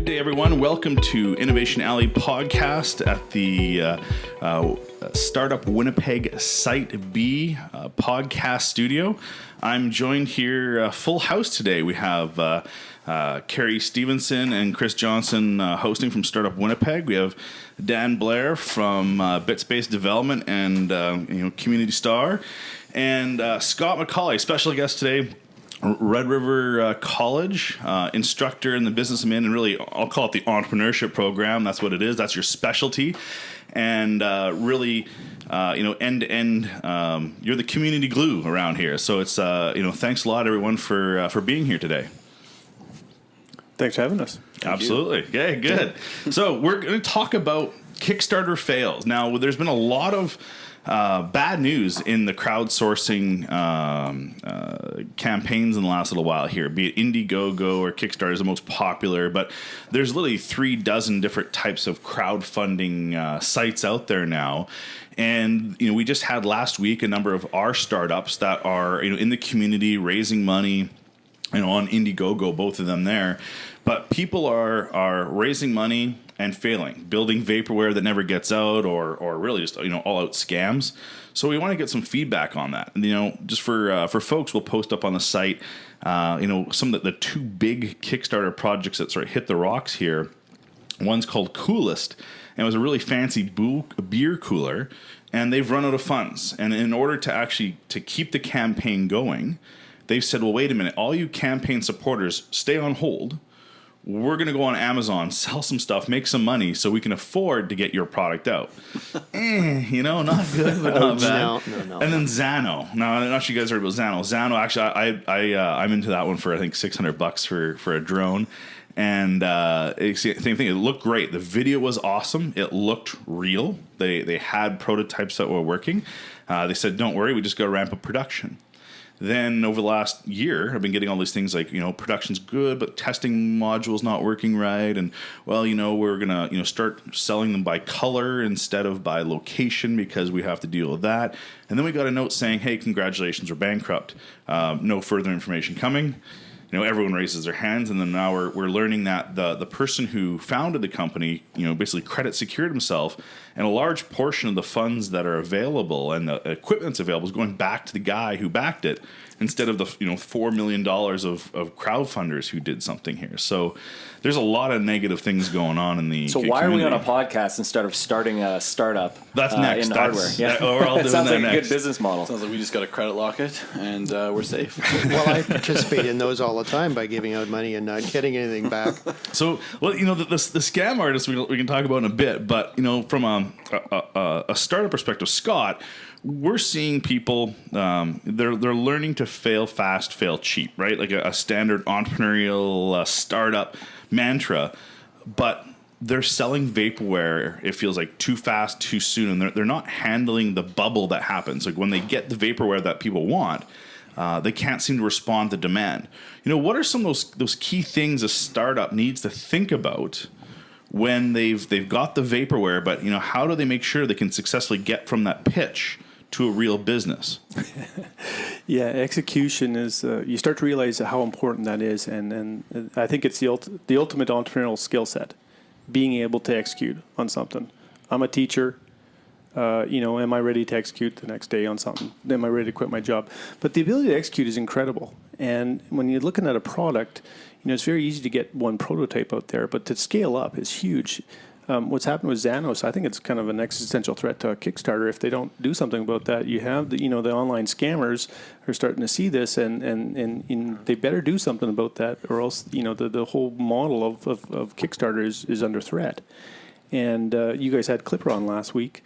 Good day, everyone. Welcome to Innovation Alley podcast at the Startup Winnipeg Site B podcast studio. I'm joined here, full house today. We have Carrie Stevenson and Chris Johnson hosting from Startup Winnipeg. We have Dan Blair from BitSpace Development and Community Star, and Scott Macaulay, special guest today. Red River College, instructor in the business I'm in, and really I'll call it the entrepreneurship program. That's what it is. That's your specialty. And really, end to end, you're the community glue around here. So it's, thanks a lot, everyone, for being here today. Thanks for having us. Absolutely. Okay, good. So we're going to talk about Kickstarter fails. Now, there's been a lot of bad news in the crowdsourcing campaigns in the last little while here, be it Indiegogo or Kickstarter is the most popular, but there's literally 36 different types of crowdfunding sites out there now. And, we just had last week a number of our startups that are, in the community raising money, on Indiegogo, both of them there. But people are raising money and failing, building vaporware that never gets out, or really just all out scams. So we want to get some feedback on that. And, just for folks, we'll post up on the site. Some of the two big Kickstarter projects that sort of hit the rocks here. One's called Coolest, and it was a really fancy beer cooler, and they've run out of funds. And in order to keep the campaign going, they've said, well, wait a minute, all you campaign supporters, stay on hold. We're going to go on Amazon, sell some stuff, make some money so we can afford to get your product out. Not good, but not bad. No. And then Xano. Now, I'm not sure you guys heard about Xano. Xano, actually, I'm into that one for, I think, $600 for a drone. And same thing, it looked great. The video was awesome. It looked real. They had prototypes that were working. They said, don't worry, we just got to ramp up production. Then over the last year, I've been getting all these things like, production's good, but testing module's not working right. And, well, we're going to, start selling them by color instead of by location because we have to deal with that. And then we got a note saying, hey, congratulations, we're bankrupt. No further information coming. Everyone raises their hands, and then now we're learning that the person who founded the company, basically credit secured himself, and a large portion of the funds that are available and the equipment that's available is going back to the guy who backed it instead of the $4 million of crowdfunders who did something here. So there's a lot of negative things going on in the So why are we on a podcast instead of starting a startup? That's next. In hardware. Yeah. We're all doing sounds that like next. a good business model. Sounds like we just got to credit lock it and we're safe. Well, I participate in those all the time by giving out money and not getting anything back. So, well, the scam artists we can talk about in a bit, but from a startup perspective, Scott, we're seeing people they're learning to fail fast, fail cheap, right? Like a standard entrepreneurial startup mantra, but they're selling vaporware, it feels like, too fast, too soon, and they're not handling the bubble that happens. Like when they get the vaporware that people want, they can't seem to respond to demand. What are some of those key things a startup needs to think about when they've got the vaporware, but how do they make sure they can successfully get from that pitch to a real business? Yeah, execution is, you start to realize how important that is, and I think it's the ultimate entrepreneurial skill set, being able to execute on something. I'm a teacher. Am I ready to execute the next day on something? Am I ready to quit my job? But the ability to execute is incredible. And when you're looking at a product, it's very easy to get one prototype out there, but to scale up is huge. What's happened with Xanos, I think it's kind of an existential threat to Kickstarter. If they don't do something about that, you have the online scammers are starting to see this, and they better do something about that, or else the whole model of Kickstarter is under threat. And you guys had Clipper on last week,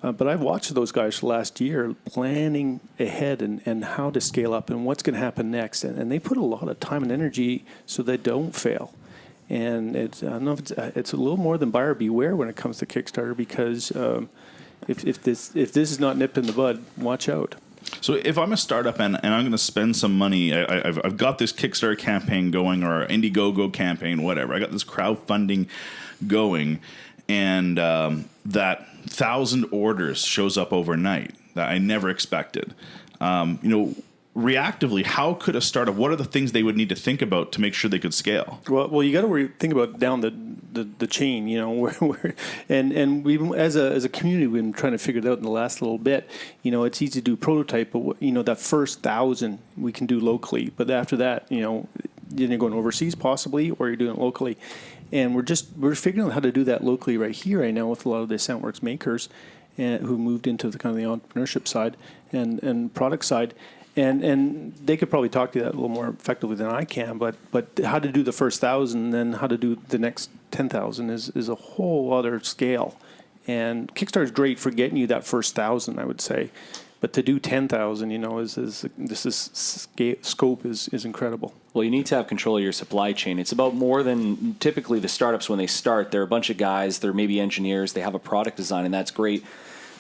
but I've watched those guys last year planning ahead and how to scale up and what's going to happen next, and they put a lot of time and energy so they don't fail. And I don't know if it's a little more than buyer beware when it comes to Kickstarter, because if this is not nipped in the bud, watch out. So if I'm a startup and I'm going to spend some money, I've got this Kickstarter campaign going, or Indiegogo campaign, whatever. I got this crowdfunding going, and that 1,000 orders shows up overnight that I never expected. reactively, how could a startup? What are the things they would need to think about to make sure they could scale? Well, you got to think about down the chain, and we as a community we've been trying to figure it out in the last little bit. It's easy to do prototype, but that first 1,000 we can do locally, but after that, then you're going overseas possibly, or you're doing it locally, and we're figuring out how to do that locally right now with a lot of the SoundWorks makers, and who moved into the kind of the entrepreneurship side and product side. And they could probably talk to that a little more effectively than I can, but how to do the first 1,000 and then how to do the next 10,000 is a whole other scale. And Kickstarter is great for getting you that first 1,000, I would say, but to do 10,000, scope is incredible. Well, you need to have control of your supply chain. It's about more than typically the startups when they start. They're a bunch of guys. They're maybe engineers. They have a product design, and that's great.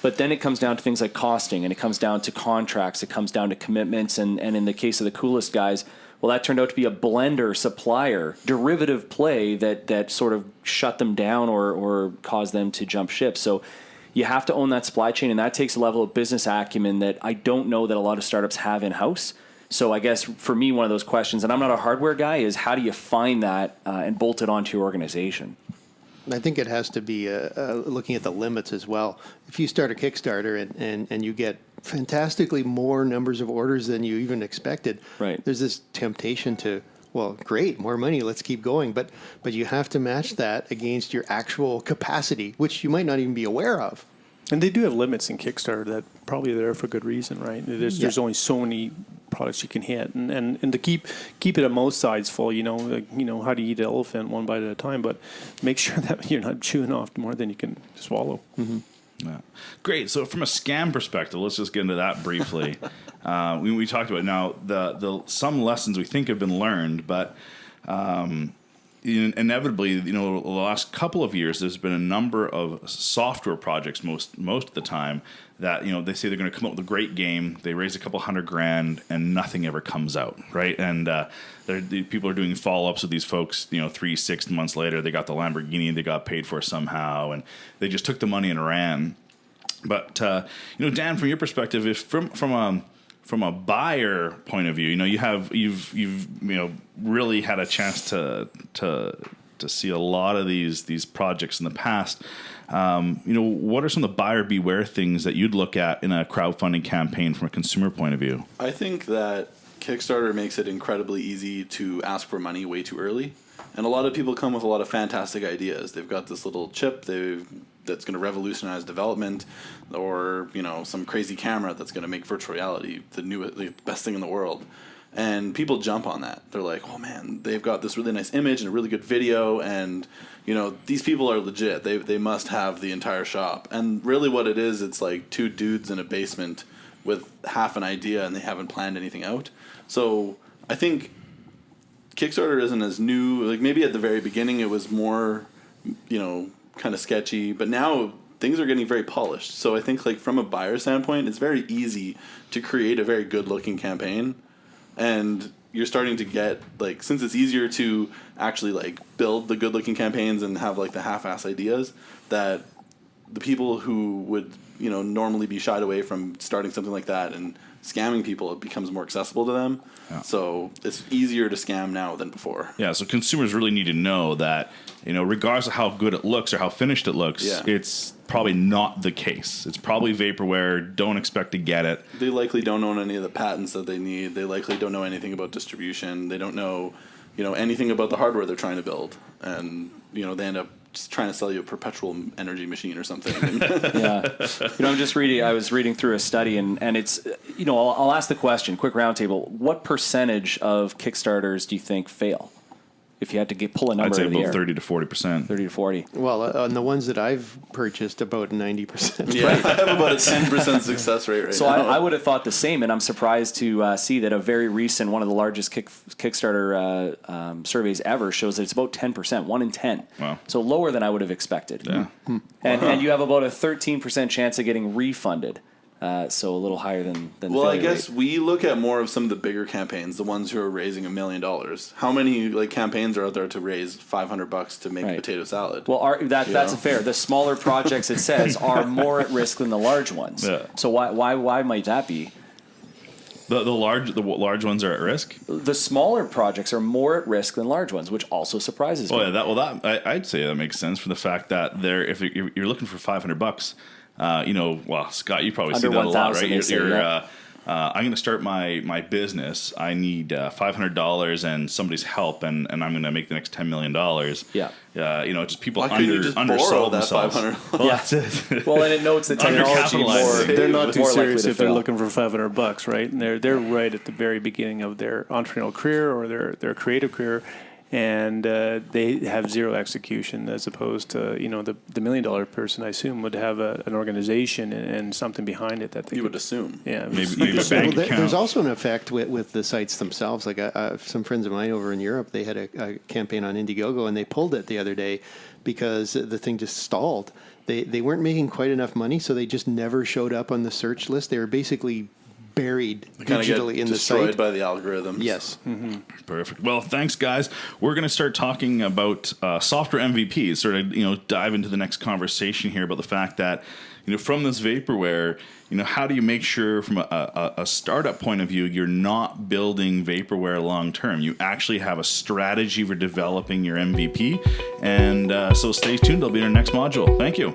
But then it comes down to things like costing, and it comes down to contracts, it comes down to commitments, and in the case of the coolest guys, well, that turned out to be a blender supplier, derivative play that sort of shut them down or caused them to jump ship. So you have to own that supply chain, and that takes a level of business acumen that I don't know that a lot of startups have in-house. So I guess for me, one of those questions, and I'm not a hardware guy, is how do you find that and bolt it onto your organization? I think it has to be looking at the limits as well. If you start a Kickstarter and you get fantastically more numbers of orders than you even expected, right, there's this temptation to, well, great, more money, let's keep going. But you have to match that against your actual capacity, which you might not even be aware of. And they do have limits in Kickstarter that probably are there for good reason, right? There's only so many products you can hit, and to keep it at most sides full, how do you eat an elephant one bite at a time, but make sure that you're not chewing off more than you can swallow. Mm-hmm. Yeah. Great. So from a scam perspective, let's just get into that briefly. We talked about now the some lessons we think have been learned, but inevitably, the last couple of years, there's been a number of software projects most of the time that, they say they're going to come up with a great game. They raise a couple $100,000 and nothing ever comes out, right? And the people are doing follow-ups with these folks, 3-6 months later, they got the Lamborghini, they got paid for somehow, and they just took the money and ran. But, Dan, from your perspective, if from a buyer point of view, you've really had a chance to see a lot of these projects in the past. What are some of the buyer beware things that you'd look at in a crowdfunding campaign from a consumer point of view? I think that Kickstarter makes it incredibly easy to ask for money way too early. And a lot of people come with a lot of fantastic ideas. They've got this little chip that's going to revolutionize development, or some crazy camera that's going to make virtual reality the best thing in the world. And people jump on that. They're like, oh man, they've got this really nice image and a really good video, and these people are legit. They must have the entire shop. And really what it is, it's like two dudes in a basement with half an idea and they haven't planned anything out. So I think Kickstarter isn't as new. Like maybe at the very beginning it was more, kind of sketchy, but now things are getting very polished. So I think like from a buyer standpoint, it's very easy to create a very good looking campaign. And you're starting to get since it's easier to actually build the good looking campaigns and have the half-ass ideas, that the people who would normally be shied away from starting something like that and scamming people, it becomes more accessible to them. Yeah. So it's easier to scam now than before. Yeah, so consumers really need to know that, regardless of how good it looks or how finished it looks, it's probably not the case. It's probably vaporware. Don't expect to get it. They likely don't own any of the patents that they need. They likely don't know anything about distribution. They don't know, anything about the hardware they're trying to build. And, they end up just trying to sell you a perpetual energy machine or something. Yeah. I was reading through a study, and it's, I'll ask the question, quick roundtable. What percentage of Kickstarters do you think fail? If you had to pull a number I'd say out of the about air. 30 to 40%. 30 to 40. Well, on the ones that I've purchased, about 90%. Yeah, I have about a 10% success rate right so now. I would have thought the same, and I'm surprised to see that a very recent, one of the largest Kickstarter surveys ever shows that it's about 10%, 1 in 10. Wow. So lower than I would have expected. Yeah. And you have about a 13% chance of getting refunded. So a little higher than well, I failure guess rate. we look at more of some of the bigger campaigns, the ones who are raising $1 million. How many campaigns are out there to raise $500 to make a potato salad? Well, that's fair. The smaller projects, it says, are more at risk than the large ones. Yeah. So why might that be? The large ones are at risk. The smaller projects are more at risk than large ones, which also surprises me. Oh yeah, I'd say that makes sense for the fact that if you're looking for $500, Scott, you probably see Under that a lot, 1,000, right? they say, I'm going to start my business. I need $500 and somebody's help, and I'm going to make the next $10 million. Yeah. Just people Why couldn't you just borrow undersell that themselves. $500? Well, that's it. Well, and it notes the technology more. Undercapitalized. They're not too more likely serious to if they're fail. looking for $500, right? And they're right at the very beginning of their entrepreneurial career or their creative career, and they have zero execution, as opposed to the $1 million person, I assume, would have an organization and something behind it that they You would assume. Yeah, Maybe a bank account. There's also an effect with the sites themselves. Like some friends of mine over in Europe, they had a campaign on Indiegogo, and they pulled it the other day because the thing just stalled. They weren't making quite enough money, so they just never showed up on the search list. They were basically buried Kind of get digitally in the destroyed site. by the algorithms. Yes. Perfect. Well, thanks, guys. We're going to start talking about software MVPs. Sort of, dive into the next conversation here about the fact that, from this vaporware, how do you make sure, from a startup point of view, you're not building vaporware long term? You actually have a strategy for developing your MVP. And so, stay tuned. They'll be in our next module. Thank you.